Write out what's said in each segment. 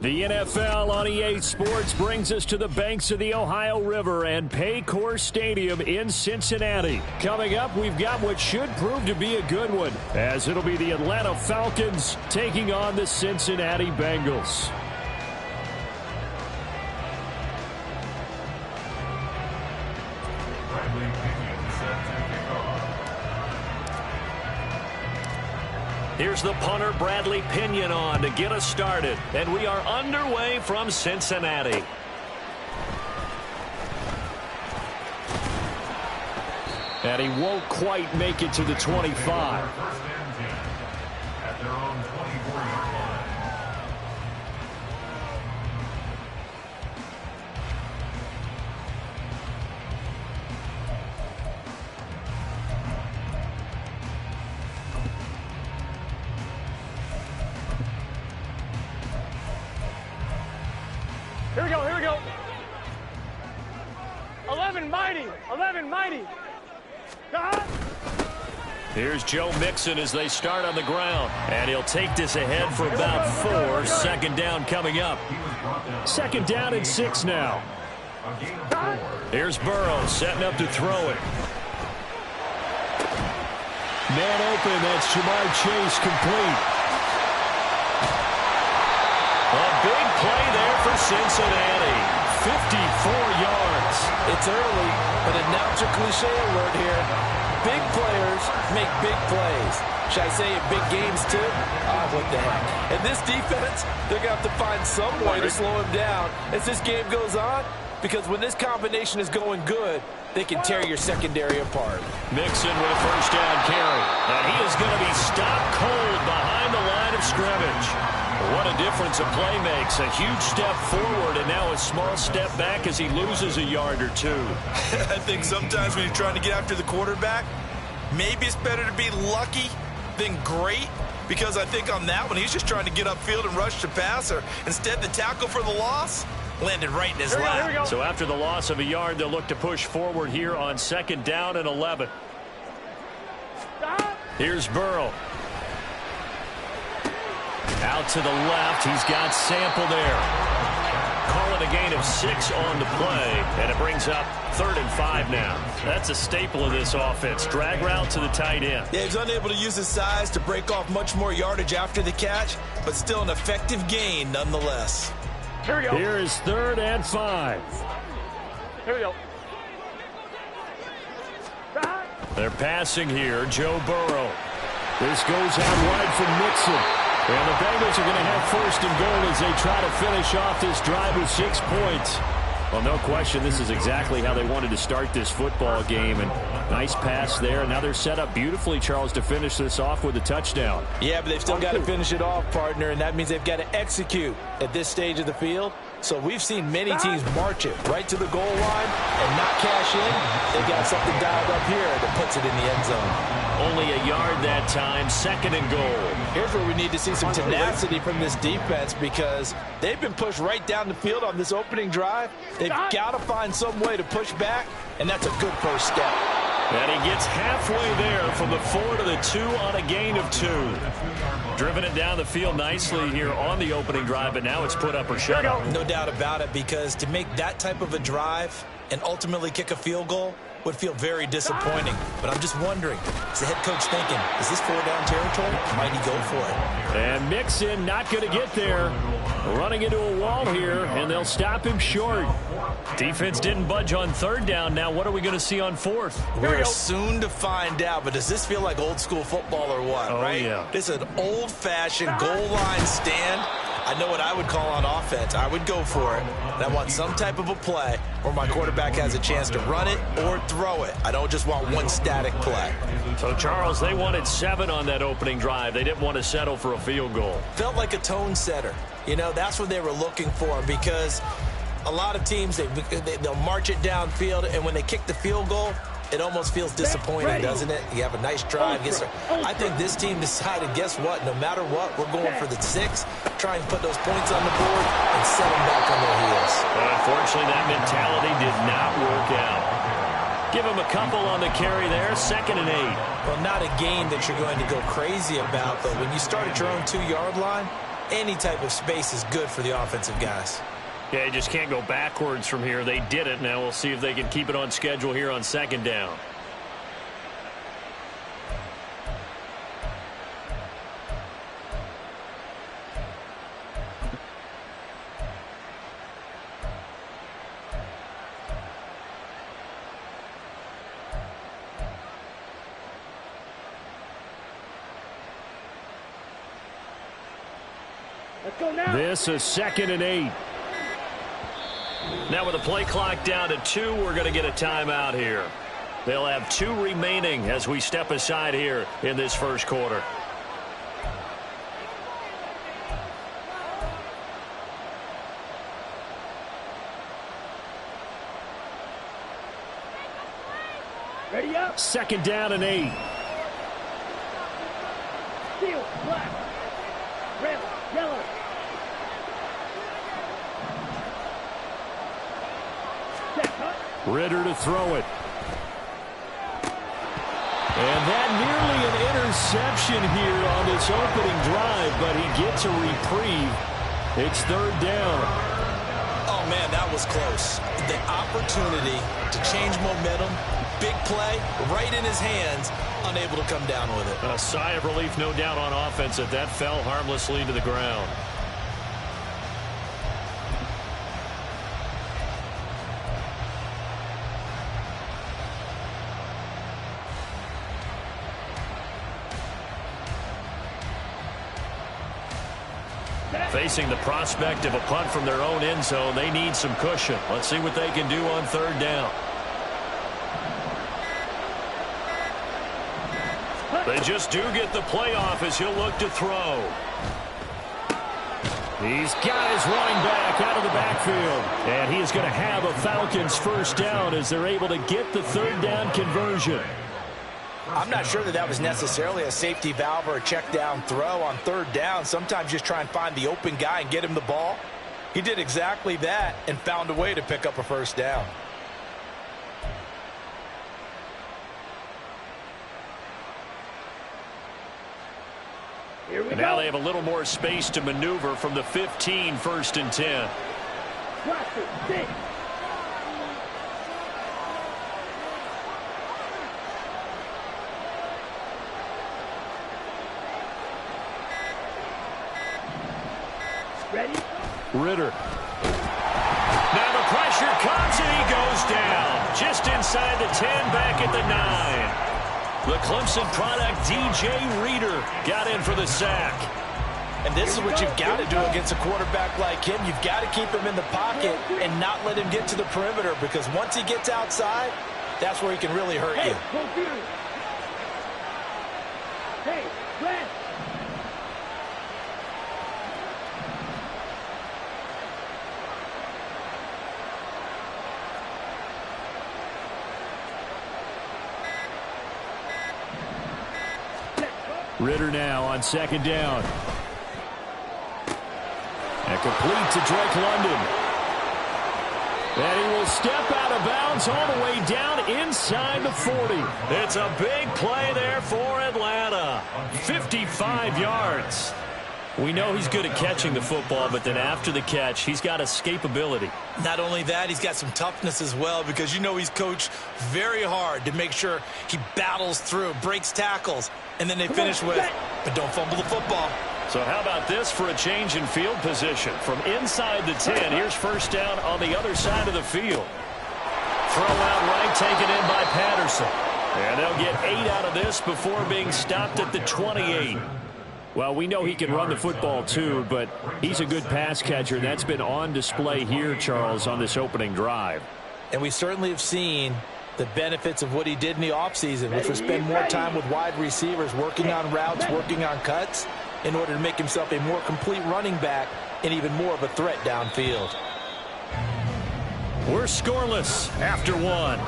The NFL on EA Sports brings us to the banks of the Ohio River and Paycor Stadium in Cincinnati. Coming up, we've got what should prove to be a good one, as it'll be the Atlanta Falcons taking on the Cincinnati Bengals. Here's the punter, Bradley Pinion, on to get us started. And we are underway from Cincinnati. And he won't quite make it to the 25. At their own 24-yard line. Here we go. 11 mighty. Here's Joe Mixon as they start on the ground. And he'll take this ahead for about 4. Second down coming up. Second down and 6 now. Here's Burrow setting up to throw it. Man open, that's Jamar Chase, complete. A big play there for Cincinnati. 54 yards. It's early, but announcer cliche alert here. Big players make big plays. Should I say in big games too? What the heck. And this defense, they're going to have to find some way to slow him down as this game goes on, because when this combination is going good, they can tear your secondary apart. Mixon with a first down carry. And he is going to be stopped cold behind the line of scrimmage. What a difference a play makes. A huge step forward and now a small step back as he loses a yard or two. I think sometimes when you're trying to get after the quarterback, maybe it's better to be lucky than great, because I think on that one, he's just trying to get upfield and rush the passer. Instead, the tackle for the loss landed right in his lap. So after the loss of a yard, they'll look to push forward here on second down and 11. Here's Burrow. Out to the left. He's got Sample there. Call it a gain of 6 on the play, and it brings up 3rd and 5 now. That's a staple of this offense. Drag route to the tight end. Yeah, he's unable to use his size to break off much more yardage after the catch, but still an effective gain nonetheless. Here we go. Here is 3rd and 5. Here we go. They're passing here. Joe Burrow. This goes out wide from Mixon. And the Bengals are going to have 1st and goal as they try to finish off this drive with 6 points. Well, no question, this is exactly how they wanted to start this football game. And nice pass there. Now they're set up beautifully, Charles, to finish this off with a touchdown. Yeah, but they've still got to finish it off, partner, and that means they've got to execute at this stage of the field. So we've seen many teams march it right to the goal line and not cash in. They've got something dialed up here that puts it in the end zone. Only a yard that time, 2nd and goal. Here's where we need to see some tenacity from this defense, because they've been pushed right down the field on this opening drive. They've got to find some way to push back, and that's a good first step. And he gets halfway there from the 4 to the 2 on a gain of 2. Driven it down the field nicely here on the opening drive, but now it's put up or shut up. No doubt about it, because to make that type of a drive and ultimately kick a field goal would feel very disappointing. But I'm just wondering, is the head coach thinking, is this 4-down territory? Might he go for it? And Mixon not going to get there. Running into a wall here, and they'll stop him short. Defense didn't budge on 3rd down. Now what are we going to see on 4th? We're soon to find out, but does this feel like old school football or what, right? Yeah. This is an old-fashioned goal line stand. I know what I would call on offense. I would go for it. And I want some type of a play where my quarterback has a chance to run it or throw it. I don't just want one static play. So, Charles, they wanted 7 on that opening drive. They didn't want to settle for a field goal. Felt like a tone setter. You know, that's what they were looking for, because a lot of teams, they'll march it downfield, and when they kick the field goal, it almost feels disappointing, doesn't it? You have a nice drive. I think this team decided, guess what? No matter what, we're going for the 6, try and put those points on the board and set them back on their heels. But unfortunately, that mentality did not work out. Give him a couple on the carry there, 2nd and 8. Well, not a game that you're going to go crazy about, but when you start at your own 2-yard line, any type of space is good for the offensive guys. Yeah, you just can't go backwards from here. They did it. Now we'll see if they can keep it on schedule here on second down. Let's go now. This is 2nd and 8. Now with the play clock down to 2, we're going to get a timeout here. They'll have 2 remaining as we step aside here in this first quarter. Ready up. 2nd down and 8. Steel, black, red, yellow. Ritter to throw it. And that nearly an interception here on this opening drive, but he gets a reprieve. It's 3rd down. Oh, man, that was close. The opportunity to change momentum, big play, right in his hands, unable to come down with it. A sigh of relief, no doubt, on offense that that fell harmlessly to the ground. Facing the prospect of a punt from their own end zone, they need some cushion. Let's see what they can do on 3rd down. They just do get the play off as he'll look to throw. He's got his running back out of the backfield. And he is going to have a Falcons first down as they're able to get the 3rd down conversion. I'm not sure that that was necessarily a safety valve or a check down throw on 3rd down. Sometimes just try and find the open guy and get him the ball. He did exactly that and found a way to pick up a first down. Here we And go. now they have a little more space to maneuver from the 15, 1st and 10. Blaster, 6. Ready? Ritter. Now the pressure comes and he goes down. Just inside the 10, back at the 9. The Clemson product, DJ Reader, got in for the sack. And this is what you've got to do against a quarterback like him. You've got to keep him in the pocket and not let him get to the perimeter, because once he gets outside, that's where he can really hurt you. Confused. Hey, red. Ritter now on 2nd down. And complete to Drake London. And he will step out of bounds all the way down inside the 40. It's a big play there for Atlanta. 55 yards. We know he's good at catching the football, but then after the catch, he's got escapability. Not only that, he's got some toughness as well, because you know he's coached very hard to make sure he battles through, breaks tackles, and then they finish with, but don't fumble the football. So how about this for a change in field position? From inside the 10, here's first down on the other side of the field. Throw out right, taken in by Patterson. And they'll get 8 out of this before being stopped at the 28. Well, we know he can run the football too, but he's a good pass catcher. That's been on display here, Charles, on this opening drive. And we certainly have seen the benefits of what he did in the offseason, which was spend more time with wide receivers, working on routes, working on cuts, in order to make himself a more complete running back and even more of a threat downfield. We're scoreless after 1.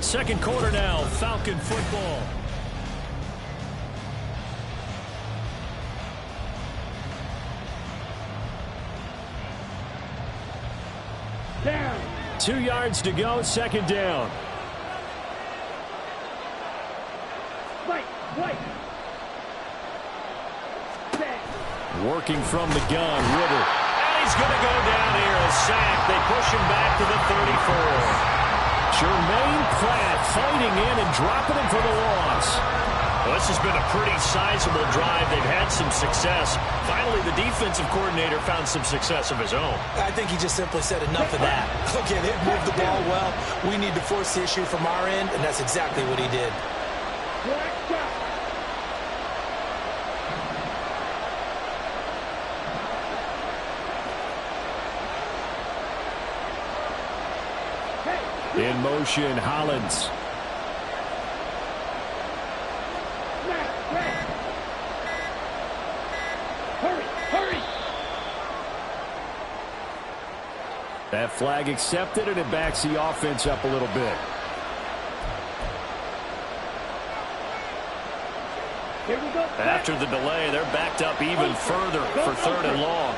Second quarter now, Falcon football. Down. 2 yards to go, 2nd down. Right, right. working from the gun. Ritter. And he's going to go down here. A sack. They push him back to the 34. Jermaine Pratt fighting in and dropping him for the loss. Well, this has been a pretty sizable drive. They've had some success. Finally, the defensive coordinator found some success of his own. I think he just simply said enough of that. Look at him, move the ball well. We need to force the issue from our end, and that's exactly what he did. In motion, Hollins. Hurry! That flag accepted, and it backs the offense up a little bit. Here we go. After the delay, they're backed up even further for 3rd and long.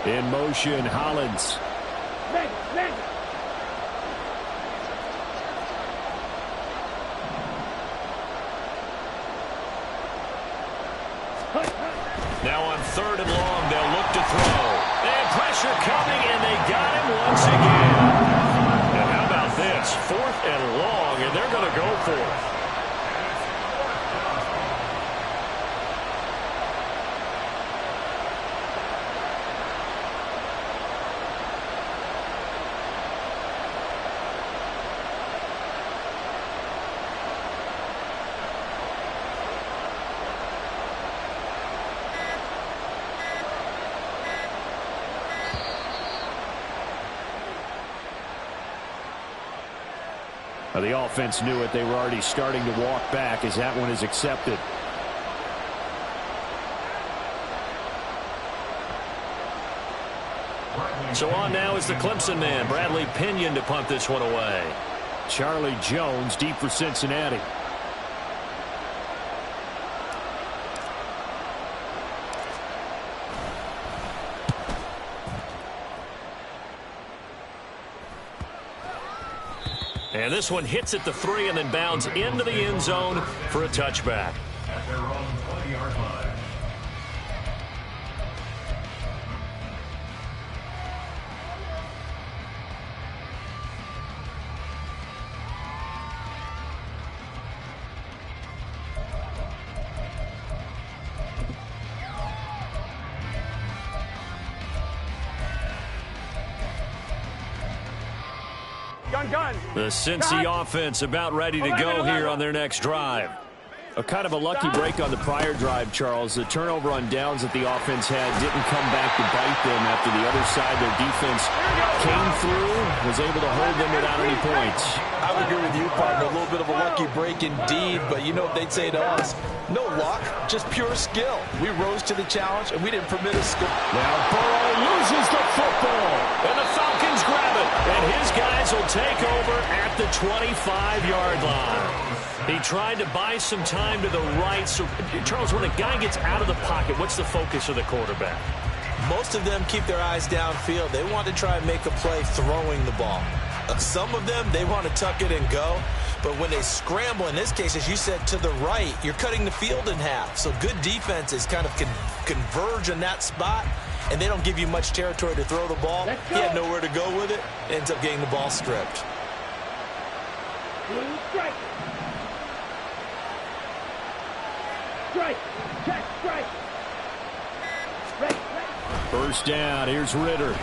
In motion, Hollins. Now on 3rd and long, they'll look to throw. They have pressure coming, and they got him once again. And how about this? 4th and long, and they're going to go for it. The offense knew it. They were already starting to walk back as that one is accepted. So on now is the Clemson man, Bradley Pinion, to punt this one away. Charlie Jones deep for Cincinnati. And this one hits at the 3 and then bounds into the end zone for a touchback. At their own 20-yard line. The Cincy offense about ready to go here on their next drive. A kind of a lucky break on the prior drive, Charles. The turnover on downs that the offense had didn't come back to bite them after the other side. Their defense came through, was able to hold them without any points. I would agree with you, partner. A little bit of a lucky break indeed, but you know what they'd say to us? No luck, just pure skill. We rose to the challenge, and we didn't permit a score. Now Burrow loses the football, and the Falcons grab it, and his guys will take over at the 25-yard line. He tried to buy some time to the right. So, Charles, when a guy gets out of the pocket, what's the focus of the quarterback? Most of them keep their eyes downfield. They want to try and make a play throwing the ball. Some of them, they want to tuck it and go. But when they scramble, in this case, as you said, to the right, you're cutting the field in half. So good defenses kind of converge in that spot, and they don't give you much territory to throw the ball. He had nowhere to go with it. Ends up getting the ball stripped. Strike. Check, strike. First down, here's Ritter.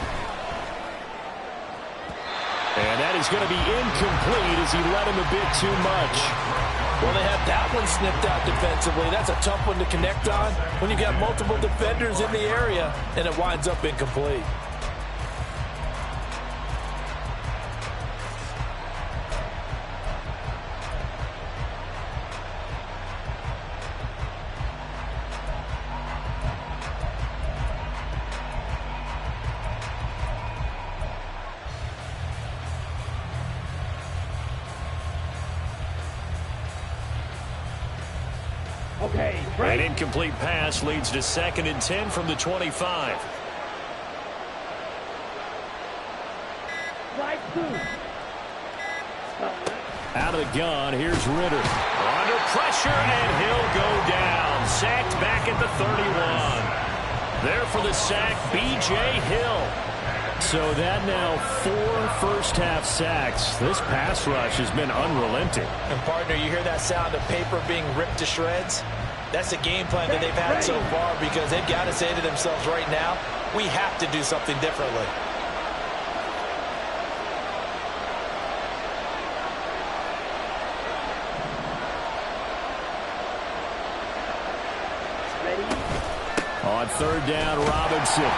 And that is going to be incomplete as he led him a bit too much. Well, they had that one snipped out defensively. That's a tough one to connect on when you got multiple defenders in the area, and it winds up incomplete. An incomplete pass leads to 2nd and 10 from the 25. Out of the gun, here's Ritter. Under pressure, and he'll go down. Sacked back at the 31. There for the sack, B.J. Hill. So that now 4 first-half sacks. This pass rush has been unrelenting. And, partner, you hear that sound of paper being ripped to shreds? That's the game plan that they've had so far, because they've got to say to themselves right now, we have to do something differently. On third down, Robinson.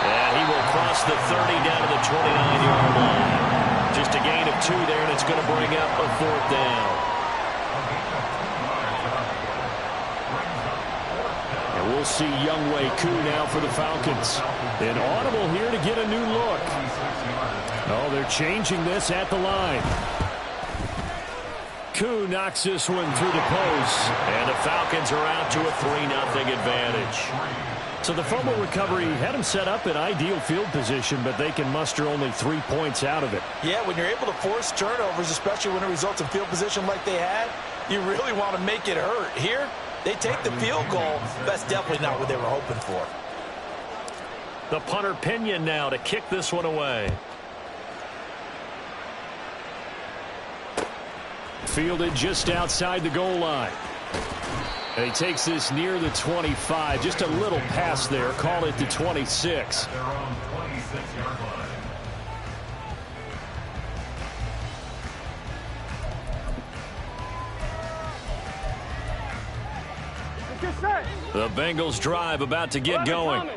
And he will cross the 30 down to the 29-yard line. Just a gain of 2 there, and it's going to bring up a 4th down. And we'll see Younghoe Koo now for the Falcons. An audible here to get a new look. Oh, they're changing this at the line. Koo knocks this one through the post, and the Falcons are out to a 3-0 advantage. So the fumble recovery had them set up in ideal field position, but they can muster only 3 points out of it. Yeah, when you're able to force turnovers, especially when it results in field position like they had, you really want to make it hurt. Here, they take the field goal. That's definitely not what they were hoping for. The punter Pinion now to kick this one away. Fielded just outside the goal line. And he takes this near the 25. Just a little pass there. Call it the 26. Their own 26-yard line. The Bengals drive about to get going.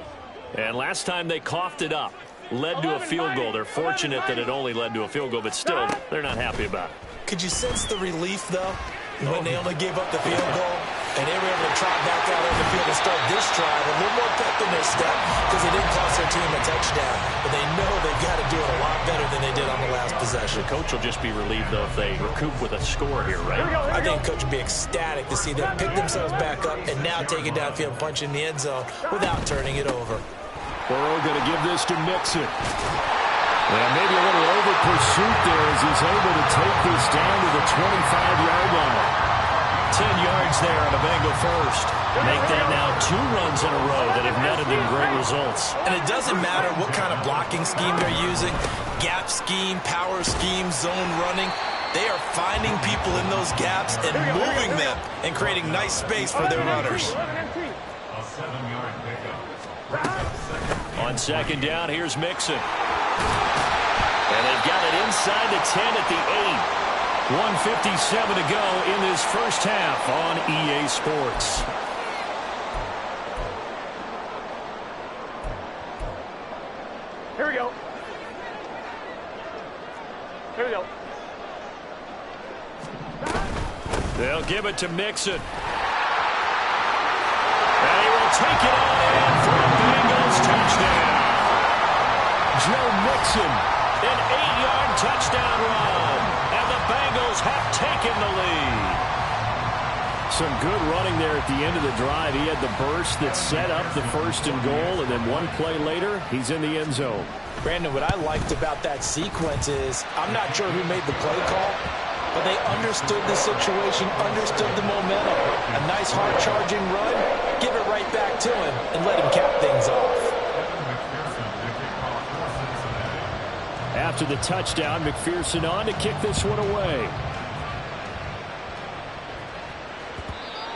And last time they coughed it up. Led to a field goal. They're fortunate that it only led to a field goal, but still, they're not happy about it. Could you sense the relief, though, when they only gave up the field goal? And they were able to trot back out on the field and start this drive a little more pep in their step because they didn't cost their team a touchdown. But they know they've got to do it a lot better than they did on the last possession. The coach will just be relieved, though, if they recoup with a score here, right? I think coach would be ecstatic to see them pick themselves back up and now take it downfield and punch in the end zone without turning it over. Burrow going to give this to Mixon. And maybe a little over pursuit there as he's able to take this down to the 25-yard line. 10 yards there on a Bengal first. Make that now 2 runs in a row that have netted them great results. And it doesn't matter what kind of blocking scheme they're using, gap scheme, power scheme, zone running. They are finding people in those gaps and moving them and creating nice space for their runners. A 7-yard pickup. On second down, here's Mixon. And they've got it inside the 10 at the 8. 1:57 to go in this first half on EA Sports. Here we go. Here we go. They'll give it to Mixon. And he will take it on in for a Bengals touchdown. Joe Mixon, an 8-yard touchdown run. And the Bengals have taken the lead. Some good running there at the end of the drive. He had the burst that set up the 1st and goal, and then one play later, he's in the end zone. Brandon, what I liked about that sequence is I'm not sure who made the play call, but they understood the situation, understood the momentum. A nice hard-charging run, give it right back to him, and let him cap things off. After the touchdown, McPherson on to kick this one away.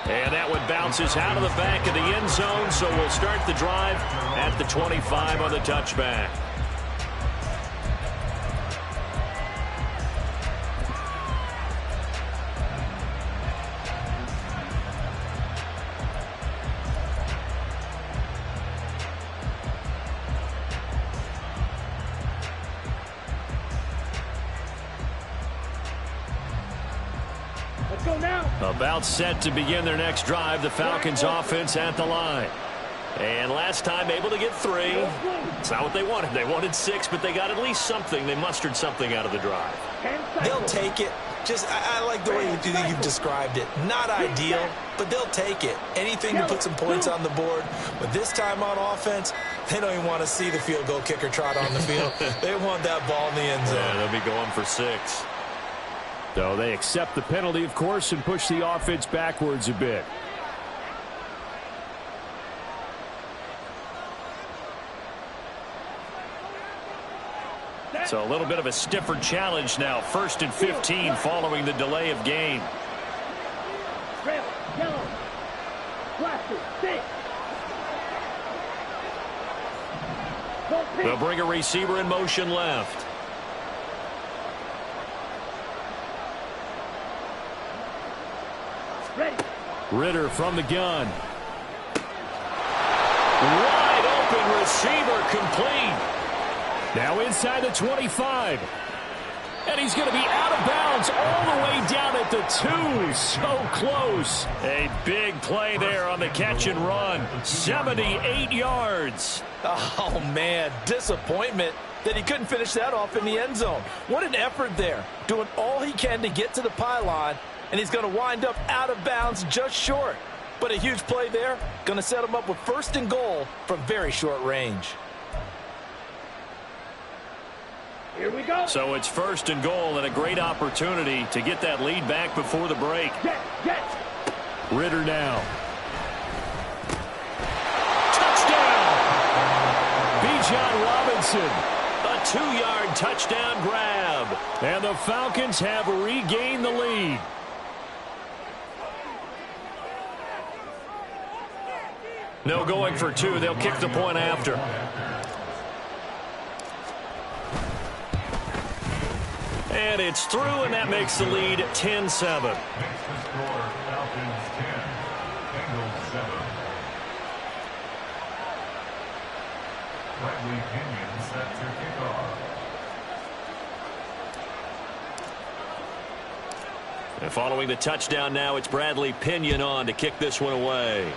And that one bounces out of the back of the end zone, so we'll start the drive at the 25 on the touchback. About set to begin their next drive. The Falcons offense at the line. And last time able to get 3. It's not what they wanted. They wanted 6, but they got at least something. They mustered something out of the drive. They'll take it. I like the way you've described it. Not ideal, but they'll take it. Anything to put some points on the board. But this time on offense, they don't even want to see the field goal kicker trot on the field. They want that ball in the end zone. Yeah, they'll be going for 6. So they accept the penalty, of course, and push the offense backwards a bit. So a little bit of a stiffer challenge now. 1st and 15 following the delay of game. Red, yellow, plastic, stick. They'll bring a receiver in motion left. Ready. Ritter from the gun. Wide open receiver, complete. Now inside the 25. And he's going to be out of bounds all the way down at the 2. So close. A big play there on the catch and run. 78 yards. Oh, man, disappointment that he couldn't finish that off in the end zone. What an effort there, doing all he can to get to the pylon, and he's going to wind up out of bounds just short. But a huge play there, going to set him up with 1st and goal from very short range. Here we go. So it's 1st and goal and a great opportunity to get that lead back before the break. Get. Ritter now. Touchdown! Bijan Robinson. A 2-yard touchdown grab. And the Falcons have regained the lead. No going for 2. They'll kick the point after. And it's through, and that makes the lead 10-7. Makes the score Falcons 10, Bengals 7. Bradley Pinion set to kickoff. And following the touchdown now, it's Bradley Pinion on to kick this one away.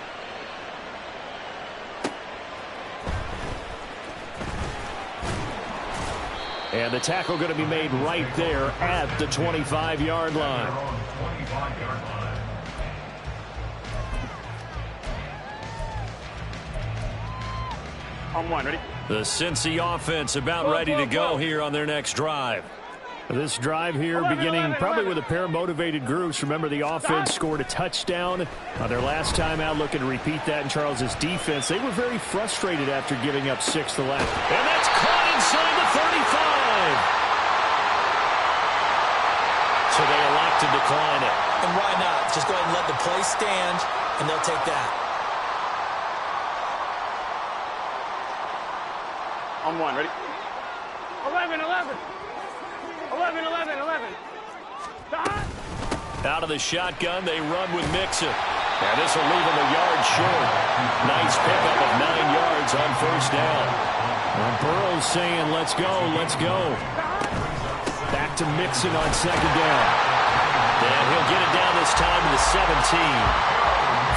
And the tackle going to be made right there at the 25-yard line. They're on the 25-yard line. On 1, ready? The Cincy offense about ready to go here on their next drive. This drive here beginning probably with a pair of motivated groups. Remember, the offense scored a touchdown on their last time out, looking to repeat that in Charles's defense. They were very frustrated after giving up 6 to left. And that's caught inside the 35. So they elect to decline it. And why not? Just go ahead and let the play stand, and they'll take that. On 1, ready? 11. 11. Stop. Out of the shotgun, they run with Mixon. And this will leave him a yard short. Nice pickup of 9 yards on 1st down. And Burrow's saying, let's go. Back to Mixon on 2nd down. And he'll get it down this time to the 17.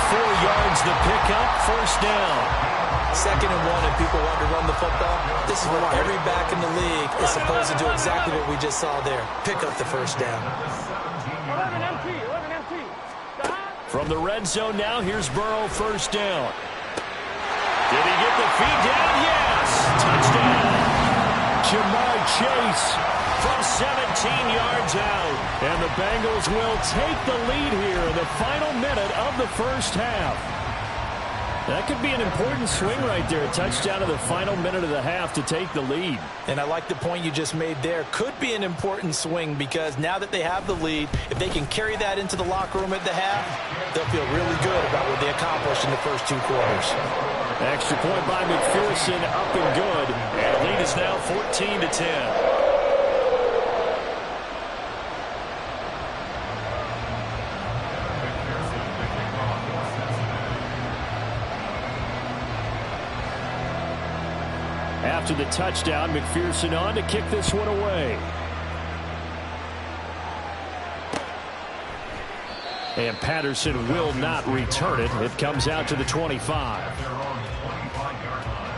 4 yards the pickup, 1st down. 2nd and 1, and people want to run the football. This is what every back in the league is supposed to do, exactly what we just saw there. Pick up the 1st down. 11 empty. Stop. From the red zone now, here's Burrow, 1st down. Did he get the feed down? Yes! Touchdown! Jamar Chase from 17 yards out. And the Bengals will take the lead here in the final minute of the 1st half. That could be an important swing right there. A touchdown in the final minute of the half to take the lead. And I like the point you just made there. Could be an important swing because now that they have the lead, if they can carry that into the locker room at the half, they'll feel really good about what they accomplished in the first 2 quarters. Extra point by McPherson, up and good. And the lead is now 14-10. After the touchdown, McPherson on to kick this one away. And Patterson will not return it. It comes out to the 25. They're on the 25-yard line.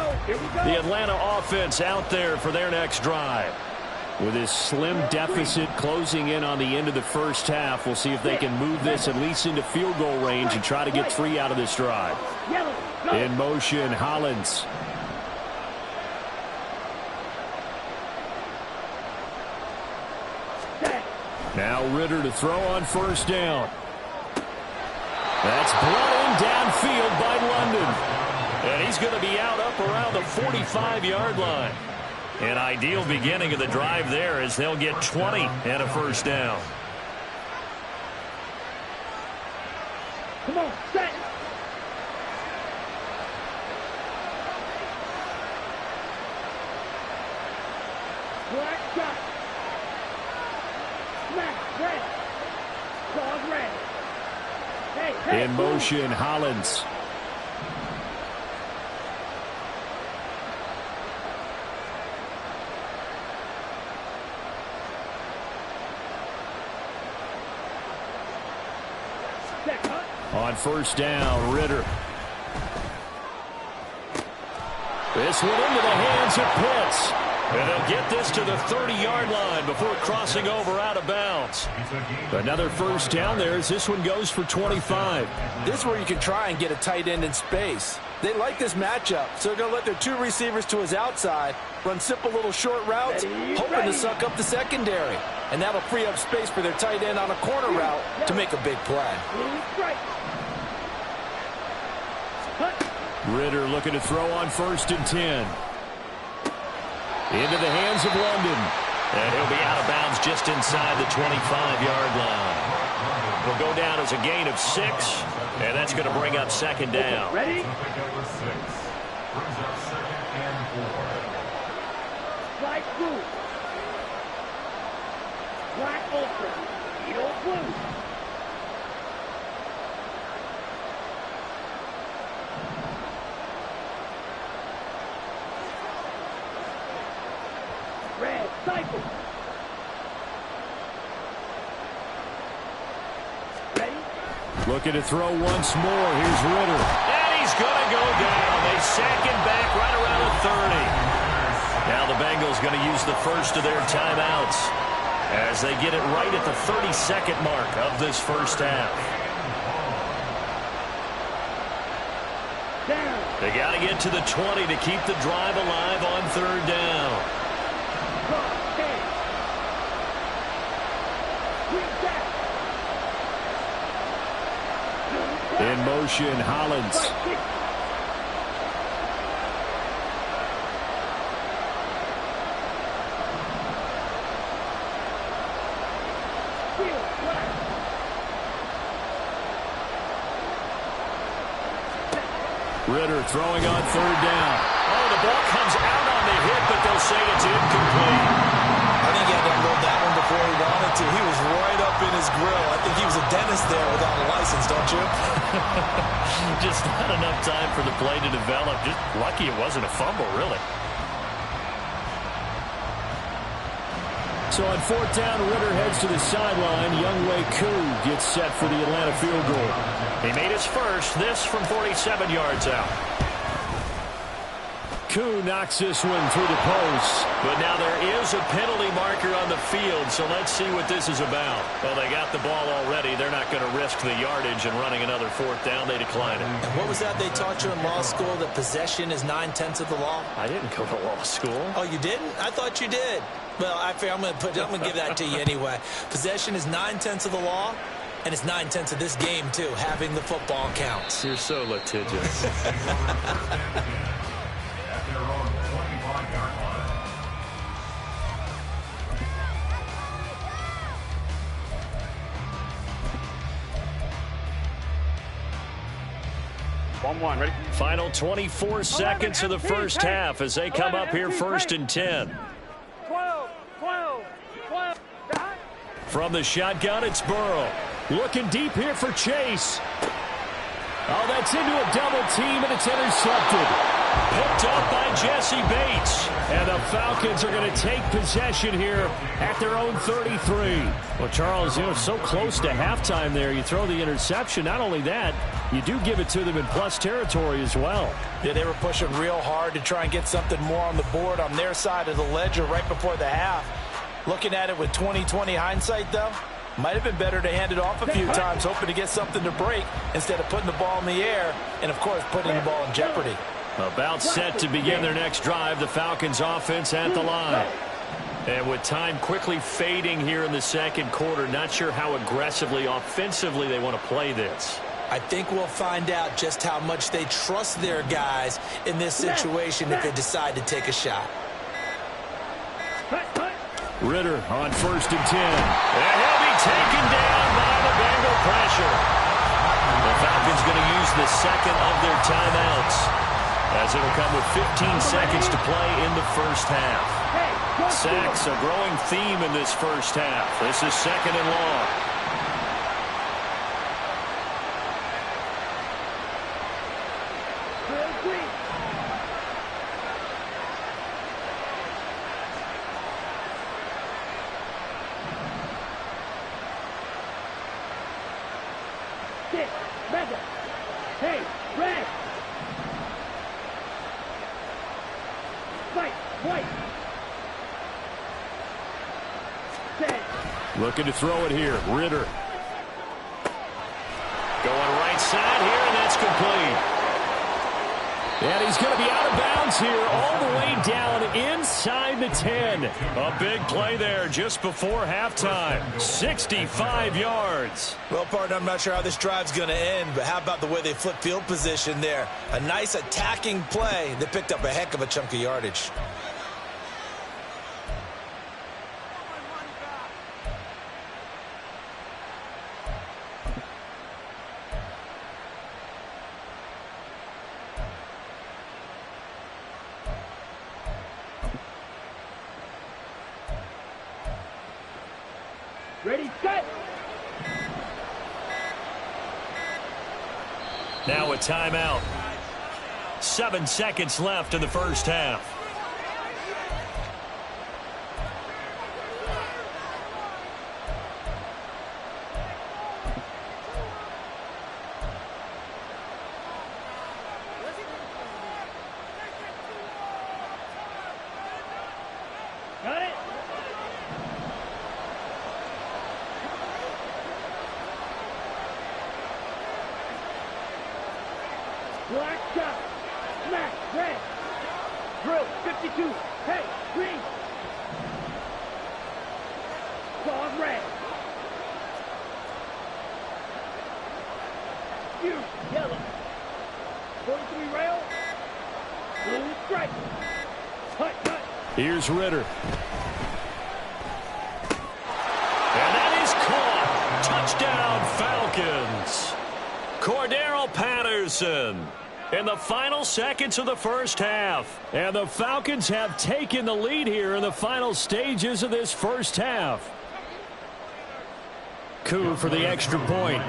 go. Here we go. The Atlanta offense out there for their next drive. With this slim deficit closing in on the end of the first half, we'll see if they can move this at least into field goal range and try to get 3 out of this drive. In motion, Hollins. Now Ritter to throw on first down. That's brought in downfield by London. And he's going to be out up around the 45-yard line. An ideal beginning of the drive there as they'll get 20 and a first down. Come on, set. Black shot. Smash, red. Dog red. Hey, in motion, Hollins. On first down, Ritter. This one into the hands of Pitts. And they'll get this to the 30-yard line before crossing over out of bounds. Another first down there as this one goes for 25. This is where you can try and get a tight end in space. They like this matchup, so they're going to let their 2 receivers to his outside run simple little short routes, hoping to suck up the secondary. And that'll free up space for their tight end on a corner route to make a big play. Ritter looking to throw on first and 10. Into the hands of London. And he'll be out of bounds just inside the 25-yard line. Will go down as a gain of 6, and that's going to bring up second down. Ready? Black blue. Black ultra. Yellow blue. Red cycle. Ready? Looking to throw once more. Here's Ritter. And he's going to go down. They sack him back right around the 30. Now the Bengals going to use the first of their timeouts as they get it right at the 30-second mark of this first half. Down. They got to get to the 20 to keep the drive alive on third down. In motion, Hollins. Ritter throwing on third down. Oh, the ball comes out on the hit, but they'll say it's incomplete. I think he had to unload that one before he wanted to. He was right up in his grill. I think he was a dentist there without a license, don't you? Just not enough time for the play to develop. Just lucky it wasn't a fumble, really. So on fourth down, Ritter heads to the sideline. Younghoe Koo gets set for the Atlanta field goal. He made his first, this from 47 yards out. Koo knocks this one through the post. But now there is a penalty marker on the field, so let's see what this is about. Well, they got the ball already. They're not going to risk the yardage and running another fourth down. They decline it. And what was that they taught you in law school, that possession is 9/10 of the law? I didn't go to law school. Oh, you didn't? I thought you did. Well, I'm going to give that to you anyway. Possession is 9/10 of the law, and it's 9/10 of this game, too. Having the football counts. You're so litigious. At their own 25-yard line. One, ready? Final 24 seconds of the first half as they come up here first and 10. 12. From the shotgun, it's Burrow. Looking deep here for Chase. Oh, that's into a double team, and it's intercepted. Picked up by Jesse Bates. And the Falcons are going to take possession here at their own 33. Well, Charles, so close to halftime there. You throw the interception. Not only that, you do give it to them in plus territory as well. Yeah, they were pushing real hard to try and get something more on the board on their side of the ledger right before the half. Looking at it with 20/20 hindsight, though, might have been better to hand it off a few times, hoping to get something to break instead of putting the ball in the air and, of course, putting the ball in jeopardy. About set to begin their next drive, the Falcons offense at the line. And with time quickly fading here in the second quarter, not sure how aggressively, offensively they want to play this. I think we'll find out just how much they trust their guys in this situation if they decide to take a shot. Ridder on 1st and 10. And he'll be taken down by the Bengal pressure. The Falcons going to use the second of their timeouts, as it'll come with 15 seconds to play in the first half. Sacks, a growing theme in this first half. This is 2nd and long. Hey, red. Fight, white. Looking to throw it here. Ridder. Going right side here, and that's complete. And he's going to be out of bounds here all the way down inside the 10. A big play there just before halftime. 65 yards. Well, partner, I'm not sure how this drive's going to end, but how about the way they flip field position there? A nice attacking play that picked up a heck of a chunk of yardage. Ready, set. Now a timeout. 7 seconds left in the first half. Got it. Black shot. Smack. Red. Drill. 52. Hey. Green. Dog red. You. Yellow. 43 rail. Blue stripe. Hut, hut. Here's Ridder. And that is caught. Touchdown, Falcons. Cordero Patterson in the final seconds of the first half. And the Falcons have taken the lead here in the final stages of this first half. Coup for the extra point.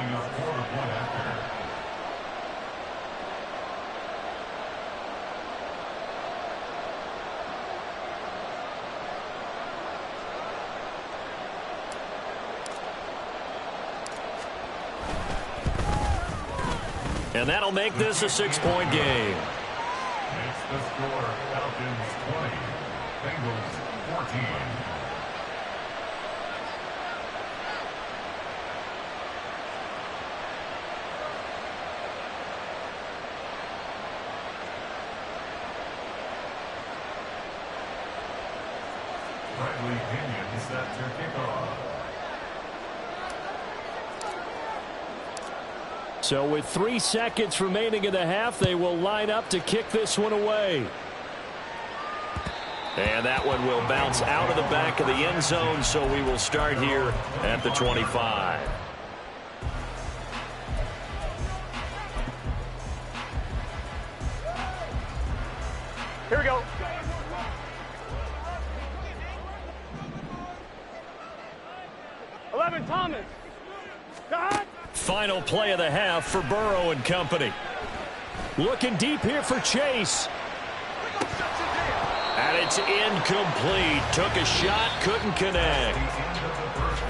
And that'll make this a 6-point game. It's the score. Falcons 20. Bengals 14. Bradley Pinion set to kick off. So with 3 seconds remaining in the half, they will line up to kick this one away. And that one will bounce out of the back of the end zone, so we will start here at the 25. Here we go. Thomas. God. Final play of the half for Burrow and company. Looking deep here for Chase. And it's incomplete. Took a shot, couldn't connect.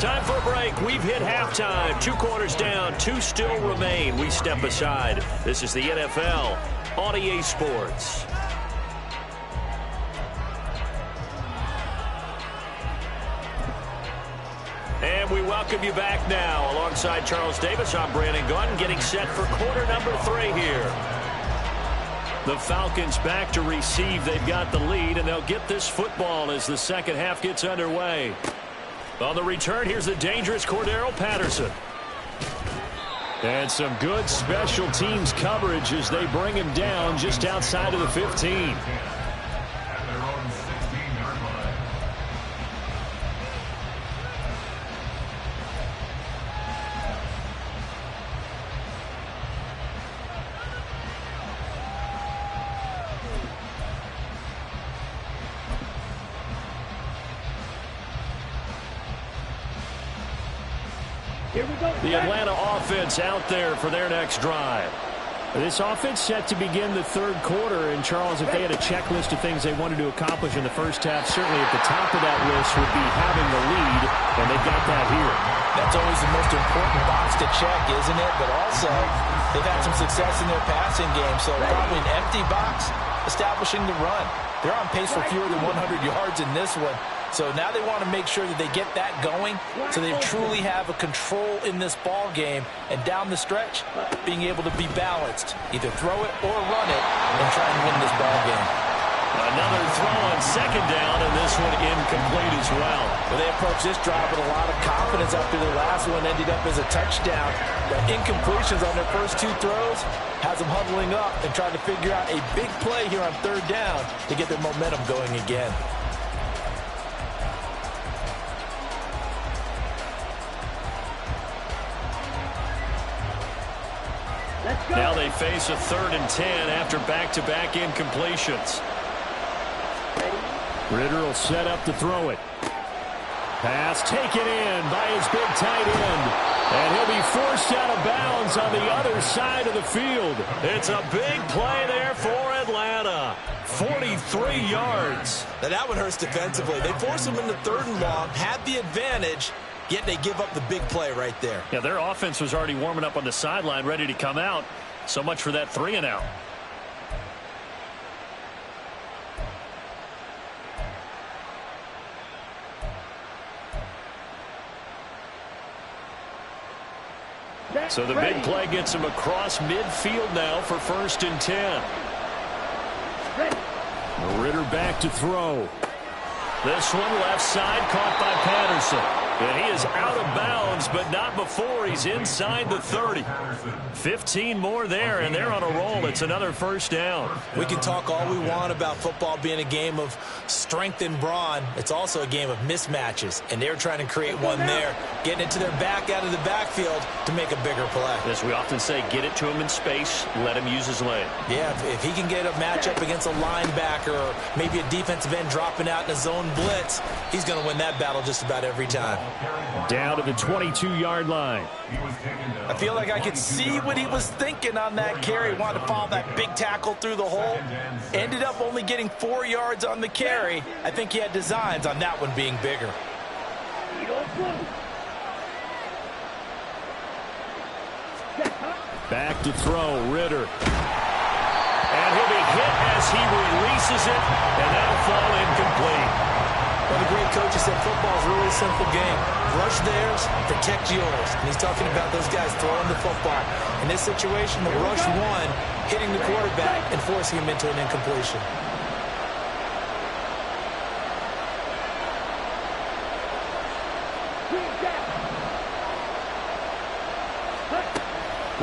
Time for a break. We've hit halftime. 2 quarters down, 2 still remain. We step aside. This is the NFL on EA Sports. And we welcome you back now. Alongside Charles Davis, I'm Brandon Gaudin, getting set for quarter number 3 here. The Falcons back to receive. They've got the lead, and they'll get this football as the second half gets underway. On the return, here's the dangerous Cordero Patterson. And some good special teams coverage as they bring him down just outside of the 15. The Atlanta offense out there for their next drive. This offense set to begin the 3rd quarter. And, Charles, if they had a checklist of things they wanted to accomplish in the first half, certainly at the top of that list would be having the lead, and they got that here. That's always the most important box to check, isn't it? But also, they've had some success in their passing game, so probably an empty box establishing the run. They're on pace for fewer than 100 yards in this one. So now they want to make sure that they get that going so they truly have a control in this ball game, and down the stretch, being able to be balanced. Either throw it or run it and try and win this ball game. Another throw on 2nd down, and this one incomplete as well. Well, they approached this drive with a lot of confidence after their last one ended up as a touchdown. But incompletions on their first 2 throws has them huddling up and trying to figure out a big play here on 3rd down to get their momentum going again. Now they face a 3rd and 10 after back-to-back incompletions. Ritter will set up to throw it. Pass taken in by his big tight end. And he'll be forced out of bounds on the other side of the field. It's a big play there for Atlanta. 43 yards. Now that one hurts defensively. They force him into 3rd and long, had the advantage, yet they give up the big play right there. Yeah, their offense was already warming up on the sideline, ready to come out. So much for that 3 and out. So the big play gets him across midfield now for 1st and 10. Ritter back to throw. This one left side caught by Patterson. And he is out of bounds, but not before he's inside the 30. 15 more there, and they're on a roll. It's another 1st down. We can talk all we want about football being a game of strength and brawn. It's also a game of mismatches, and they're trying to create one there, getting it to their back out of the backfield to make a bigger play. As we often say, get it to him in space, let him use his leg. Yeah, if he can get a matchup against a linebacker or maybe a defensive end dropping out in a zone blitz, he's going to win that battle just about every time. Down to the 22-yard line. I feel like I could see what he was thinking on that carry. Wanted to follow that big tackle through the hole. Ended up only getting 4 yards on the carry. I think he had designs on that one being bigger. Back to throw, Ritter. And he'll be hit as he releases it, and that'll fall incomplete. Well, the great coach said football is a really simple game. Rush theirs, protect yours. And he's talking about those guys throwing the football. In this situation, the rush one, hitting the quarterback and forcing him into an incompletion.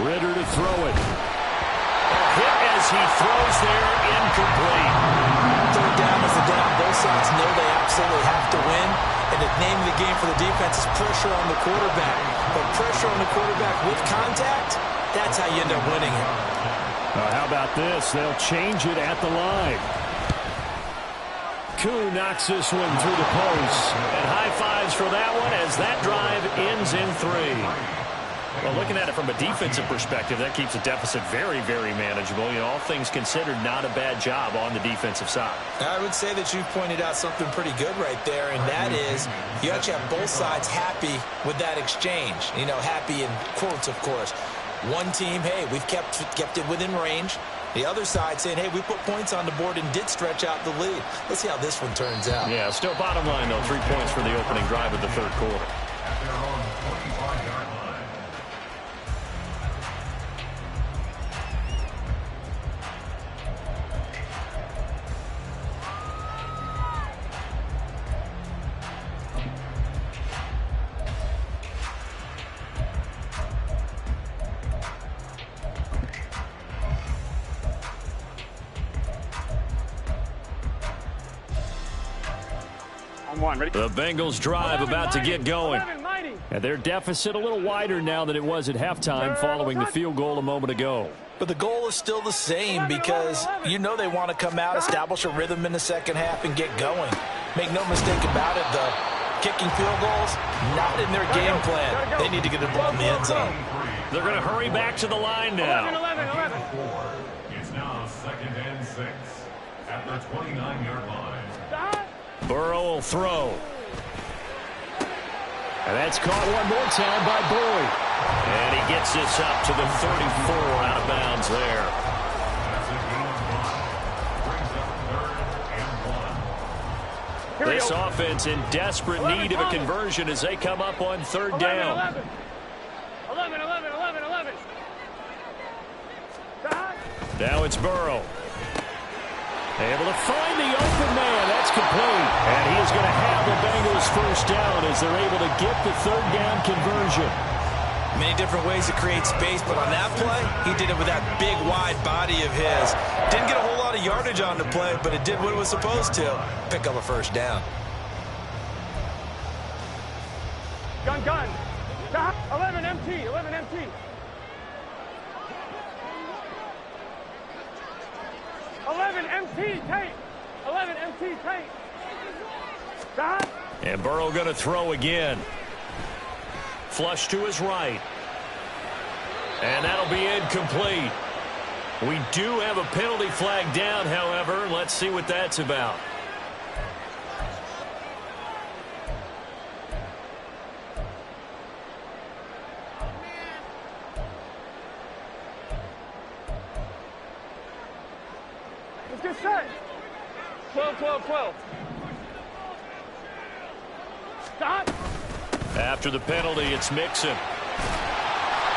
Ritter to throw it. Hit as he throws there, incomplete. 3rd down is the down. Both sides know they absolutely have to win. And the name of the game for the defense is pressure on the quarterback. But pressure on the quarterback with contact, that's how you end up winning it. How about this? They'll change it at the line. Koo knocks this one through the post. And high fives for that one as that drive ends in 3. Well, looking at it from a defensive perspective, that keeps the deficit very, very manageable. You know, all things considered, not a bad job on the defensive side. I would say that you've pointed out something pretty good right there, and that is you actually have both sides happy with that exchange. You know, happy in quotes, of course. One team, hey, we've kept it within range. The other side saying, hey, we put points on the board and did stretch out the lead. Let's see how this one turns out. Yeah, still bottom line, though, 3 points for the opening drive of the third quarter. At their own 25-yard line. The Bengals drive about to get going. 11, mighty. And their deficit a little wider now than it was at halftime following the field goal a moment ago. But the goal is still the same because you know they want to come out, establish a rhythm in the second half, and get going. Make no mistake about it, the kicking field goals, not in their game plan. They need to get the ball in the end zone. They're going to hurry back to the line now. 11. It's now 2nd and 6 at the 29-yard line. Burrow will throw. And that's caught one more time by Boyd. And he gets this up to the 34 out of bounds there. That's a gain of 5. Brings up 3rd and 1. This offense in desperate need of a conversion as they come up on third down. 11. Now it's Burrow. Able to find the open man. That's complete. And he is going to have the Bengals first down as they're able to get the third down conversion. Many different ways to create space, but on that play, he did it with that big, wide body of his. Didn't get a whole lot of yardage on the play, but it did what it was supposed to. Pick up a first down. Gun. 11 MT. 11 MT, Tate. 11 MT, Tate. And Burrow going to throw again. Flush to his right. And that'll be incomplete. We do have a penalty flag down, however. Let's see what that's about. Let's get set. 12. Stop. After the penalty, it's Mixon.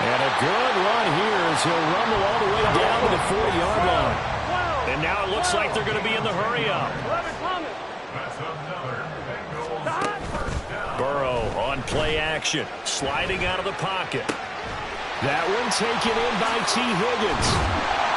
And a good run here as he'll rumble all the way down to the 40-yard line. 12. And now it looks like they're going to be in the hurry-up. 11 Thomas. That's another Bengals first down. Burrow on play action, sliding out of the pocket. That one taken in by T. Higgins.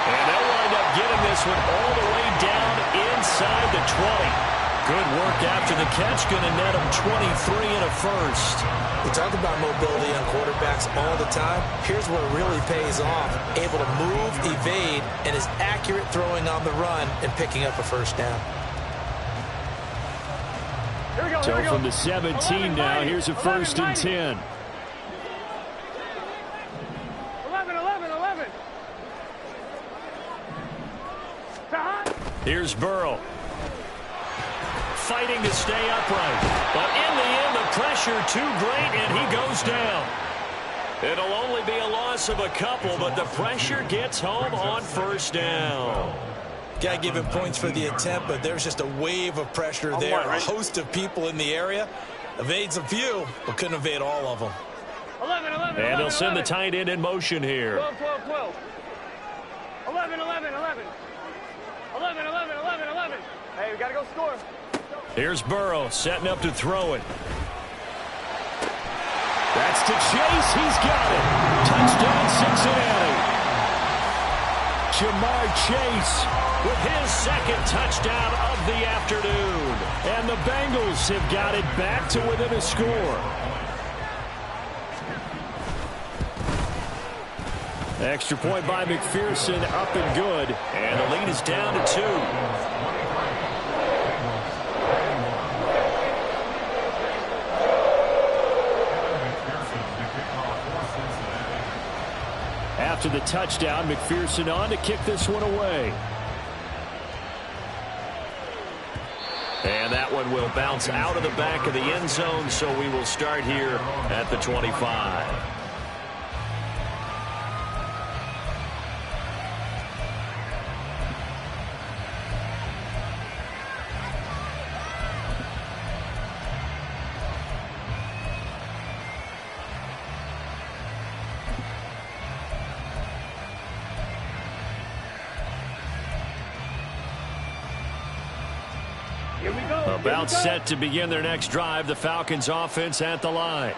And they'll wind up getting this one all the way down inside the 20. Good work after the catch, going to net them 23 and a first. We talk about mobility on quarterbacks all the time. Here's where it really pays off. Able to move, evade, and is accurate throwing on the run and picking up a first down. Here we go. So from the 17 now, here's a first and 10. 11. Here's Burrow. Fighting to stay upright. But in the end, the pressure too great, and he goes down. It'll only be a loss of a couple, but the pressure gets home on first down. Got to give him points for the attempt, but there's just a wave of pressure there. A host of people in the area. Evades a few, but couldn't evade all of them. 11. And they'll send the tight end in motion here. 12. 11. 11. Hey, we got to go score. Here's Burrow setting up to throw it. That's to Chase. He's got it. Touchdown, Cincinnati. Jamar Chase with his second touchdown of the afternoon. And the Bengals have got it back to within a score. Extra point by McPherson, up and good. And the lead is down to 2. After the touchdown, McPherson on to kick this one away. And that one will bounce out of the back of the end zone, so we will start here at the 25. About set to begin their next drive, the Falcons offense at the line.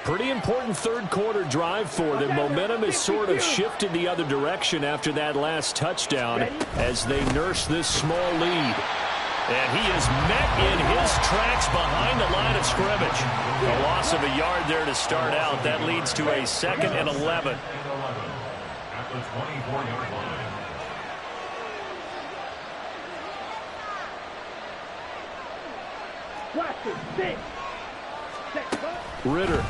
Pretty important third-quarter drive for them. Momentum has sort of shifted the other direction after that last touchdown as they nurse this small lead. And he is met in his tracks behind the line of scrimmage. A loss of a yard there to start out. That leads to a 2nd and 11. At the 24-yard line. Ritter.